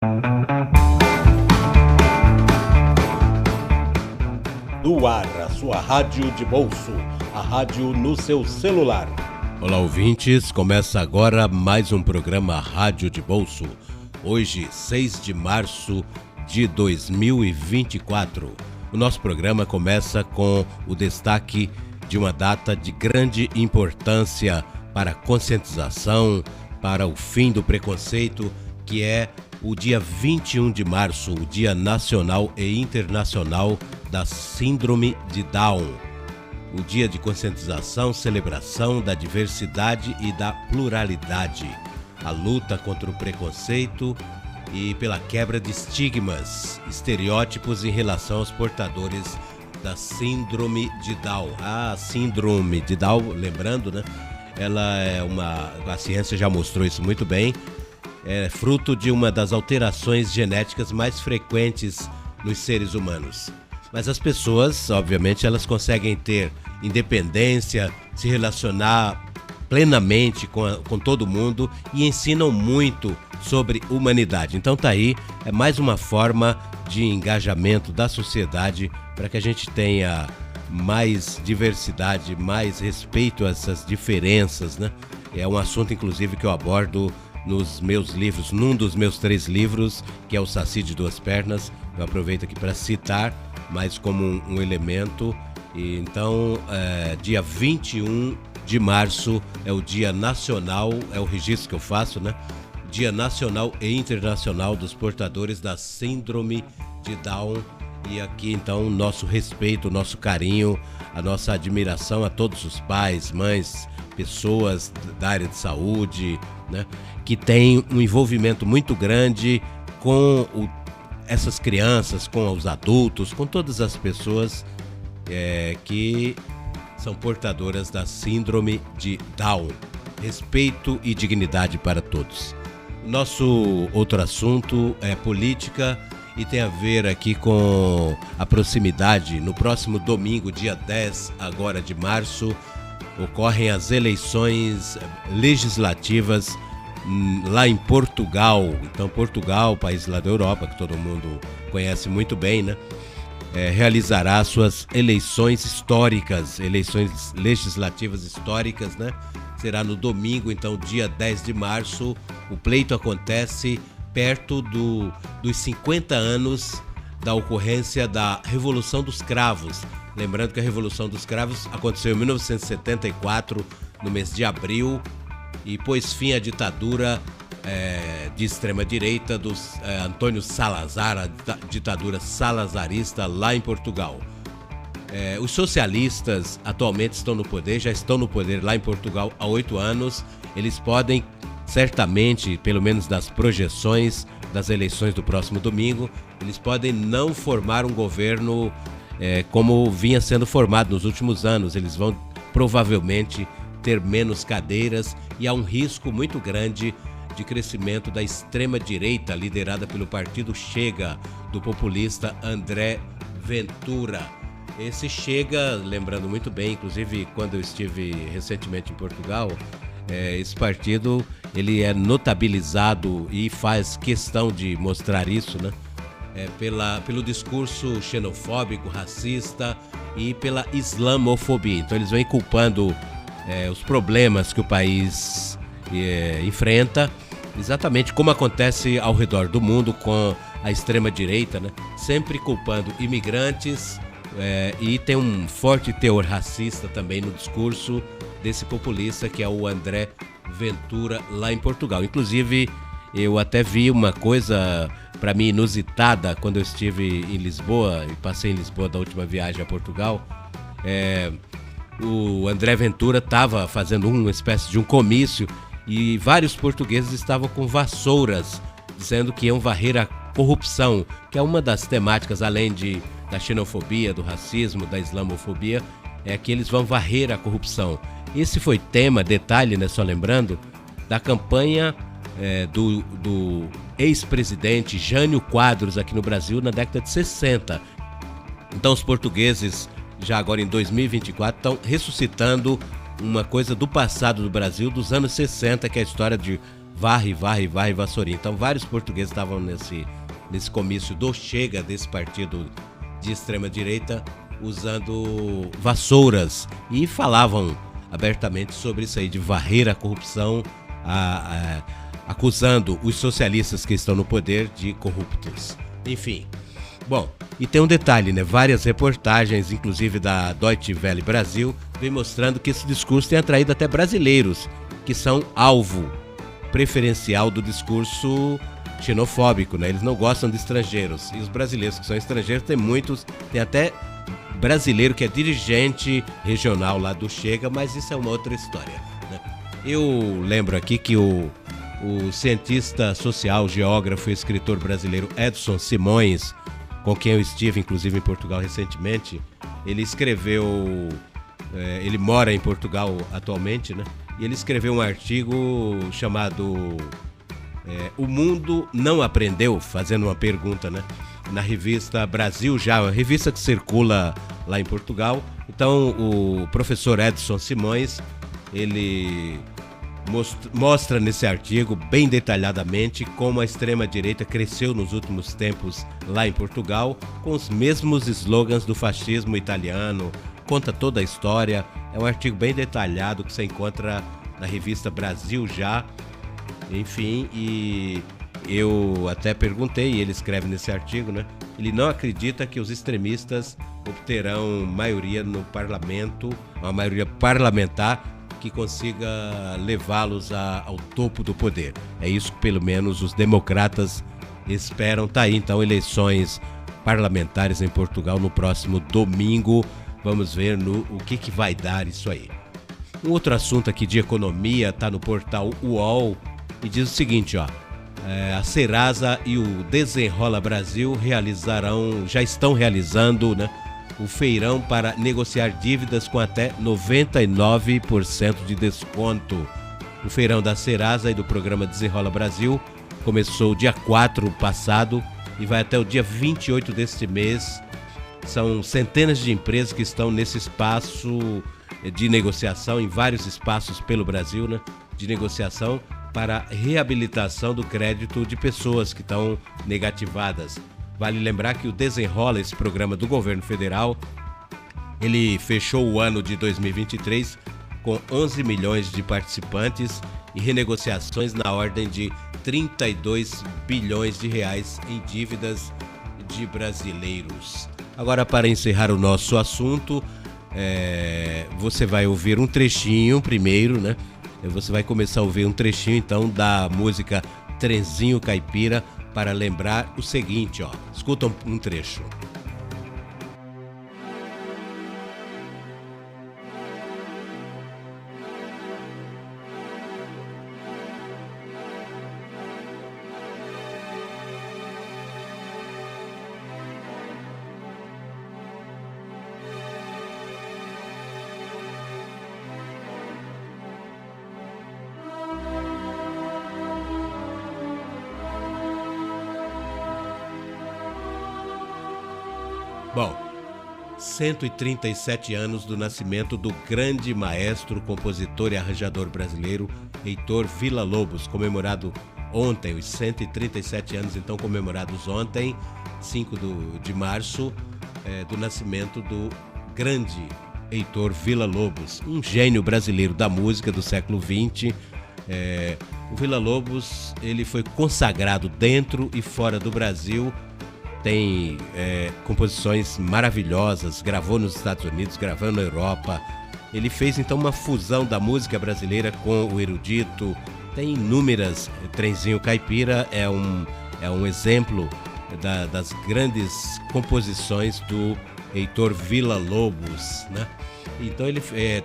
No ar, a sua rádio de bolso, a rádio no seu celular. Olá, ouvintes, começa agora mais um programa Rádio de Bolso. Hoje, 6 de março de 2024. O nosso programa começa com o destaque de uma data de grande importância para a conscientização, para o fim do preconceito, que é o dia 21 de março, o Dia Nacional e Internacional da Síndrome de Down. O dia de conscientização, celebração da diversidade e da pluralidade. A luta contra o preconceito e pela quebra de estigmas, estereótipos em relação aos portadores da Síndrome de Down. A Síndrome de Down, lembrando, né? Ela é a ciência já mostrou isso muito bem, é fruto de uma das alterações genéticas mais frequentes nos seres humanos. Mas as pessoas, obviamente, elas conseguem ter independência, se relacionar plenamente com todo mundo e ensinam muito sobre humanidade. Então tá aí, é mais uma forma de engajamento da sociedade para que a gente tenha mais diversidade, mais respeito a essas diferenças, né? É um assunto, inclusive, que eu abordo nos meus livros, num dos meus 3 livros, que é o Saci de Duas Pernas. Eu aproveito aqui para citar, mas como um elemento. E então, dia 21 de março é o Dia Nacional, é o registro que eu faço, né? Dia Nacional e Internacional dos Portadores da Síndrome de Down. E aqui, então, nosso respeito, nosso carinho, a nossa admiração a todos os pais, mães, pessoas da área de saúde, né, que têm um envolvimento muito grande com essas crianças, com os adultos, com todas as pessoas que são portadoras da Síndrome de Down. Respeito e dignidade para todos. Nosso outro assunto é política e tem a ver aqui com a proximidade. No próximo domingo, dia 10 agora de março, ocorrem as eleições legislativas lá em Portugal. Então, Portugal, país lá da Europa, que todo mundo conhece muito bem, né? Realizará suas eleições históricas, eleições legislativas históricas, né? Será no domingo, então, dia 10 de março. O pleito acontece perto dos 50 anos da ocorrência da Revolução dos Cravos. Lembrando que a Revolução dos Cravos aconteceu em 1974, no mês de abril, e pôs fim à ditadura de extrema-direita dos Antônio Salazar, a ditadura salazarista lá em Portugal. Os socialistas atualmente estão no poder, já estão no poder lá em Portugal há 8 anos. Eles podem, certamente, pelo menos das projeções das eleições do próximo domingo, eles podem não formar um governo como vinha sendo formado nos últimos anos. Eles vão provavelmente ter menos cadeiras e há um risco muito grande de crescimento da extrema-direita, liderada pelo partido Chega, do populista André Ventura. Esse Chega, lembrando muito bem, inclusive quando eu estive recentemente em Portugal, esse partido ele é notabilizado e faz questão de mostrar isso, né? Pelo discurso xenofóbico, racista e pela islamofobia. Então eles vêm culpando os problemas que o país enfrenta, exatamente como acontece ao redor do mundo com a extrema-direita, né? Sempre culpando imigrantes e tem um forte teor racista também no discurso desse populista que é o André Ventura lá em Portugal. Inclusive, eu até vi uma coisa para mim inusitada quando eu estive em Lisboa e passei em Lisboa da última viagem a Portugal. O André Ventura estava fazendo uma espécie de um comício e vários portugueses estavam com vassouras, dizendo que iam varrer a corrupção, que é uma das temáticas, além da xenofobia, do racismo, da islamofobia, é que eles vão varrer a corrupção. Esse foi tema, detalhe, né, só lembrando, da campanha do ex-presidente Jânio Quadros aqui no Brasil na década de 60. Então os portugueses, já agora em 2024, estão ressuscitando uma coisa do passado do Brasil, dos anos 60, que é a história de varre, vassourinha. Então vários portugueses estavam nesse comício do Chega, desse partido de extrema-direita, usando vassouras e falavam abertamente sobre isso aí, de varrer a corrupção, acusando os socialistas que estão no poder de corruptos. Enfim, bom, e tem um detalhe, né? Várias reportagens, inclusive da Deutsche Welle Brasil, vem mostrando que esse discurso tem atraído até brasileiros, que são alvo preferencial do discurso xenofóbico, né? Eles não gostam de estrangeiros. E os brasileiros que são estrangeiros, tem até brasileiro que é dirigente regional lá do Chega, mas isso é uma outra história, né? Eu lembro aqui que o cientista social, geógrafo e escritor brasileiro Edson Simões, com quem eu estive inclusive em Portugal recentemente, ele escreveu, ele mora em Portugal atualmente, né? E ele escreveu um artigo chamado O Mundo Não Aprendeu, fazendo uma pergunta, né? Na revista Brasil Já, uma revista que circula lá em Portugal. Então o professor Edson Simões, ele mostra nesse artigo bem detalhadamente como a extrema-direita cresceu nos últimos tempos lá em Portugal, com os mesmos slogans do fascismo italiano, conta toda a história. É um artigo bem detalhado que você encontra na revista Brasil Já. Enfim, e eu até perguntei, e ele escreve nesse artigo, né? Ele não acredita que os extremistas obterão maioria no parlamento, uma maioria parlamentar que consiga levá-los ao topo do poder. É isso que pelo menos os democratas esperam. Tá aí então eleições parlamentares em Portugal no próximo domingo. Vamos ver o que vai dar isso aí. Um outro assunto aqui de economia está no portal UOL e diz o seguinte, ó. A Serasa e o Desenrola Brasil já estão realizando, né, o feirão para negociar dívidas com até 99% de desconto. O feirão da Serasa e do programa Desenrola Brasil começou dia 4 passado e vai até o dia 28 deste mês. São centenas de empresas que estão nesse espaço de negociação, em vários espaços pelo Brasil, né, de negociação para reabilitação do crédito de pessoas que estão negativadas. Vale lembrar que o Desenrola, esse programa do governo federal, ele fechou o ano de 2023 com 11 milhões de participantes e renegociações na ordem de 32 bilhões de reais em dívidas de brasileiros. Agora, para encerrar o nosso assunto, você vai ouvir um trechinho primeiro, né? Você vai começar a ouvir um trechinho, então, da música Trenzinho Caipira, para lembrar o seguinte, ó. Escuta um trecho. Bom, 137 anos do nascimento do grande maestro, compositor e arranjador brasileiro Heitor Villa-Lobos, comemorado ontem, os 137 anos então comemorados ontem, 5 de março, do nascimento do grande Heitor Villa-Lobos, um gênio brasileiro da música do século XX. O Villa-Lobos, ele foi consagrado dentro e fora do Brasil. Tem composições maravilhosas, gravou nos Estados Unidos, gravou na Europa. Ele fez então uma fusão da música brasileira com o erudito. Tem inúmeras. Trenzinho Caipira é um exemplo das grandes composições do Heitor Villa-Lobos, né? Então ele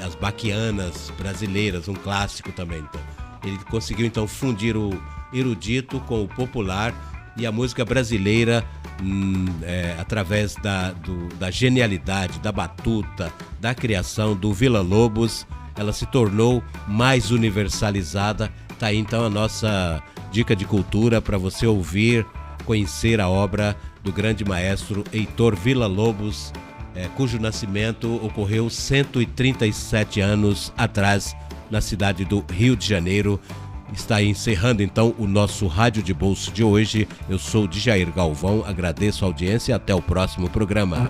as baquianas brasileiras, um clássico também. Então. Ele conseguiu então fundir o erudito com o popular e a música brasileira através da genialidade, da batuta, da criação do Villa-Lobos. Ela se tornou mais universalizada. Tá aí então a nossa dica de cultura para você ouvir, conhecer a obra do grande maestro Heitor Villa-Lobos, cujo nascimento ocorreu 137 anos atrás na cidade do Rio de Janeiro. Está encerrando então o nosso Rádio de Bolso de hoje. Eu sou Djair Galvão, agradeço a audiência e até o próximo programa.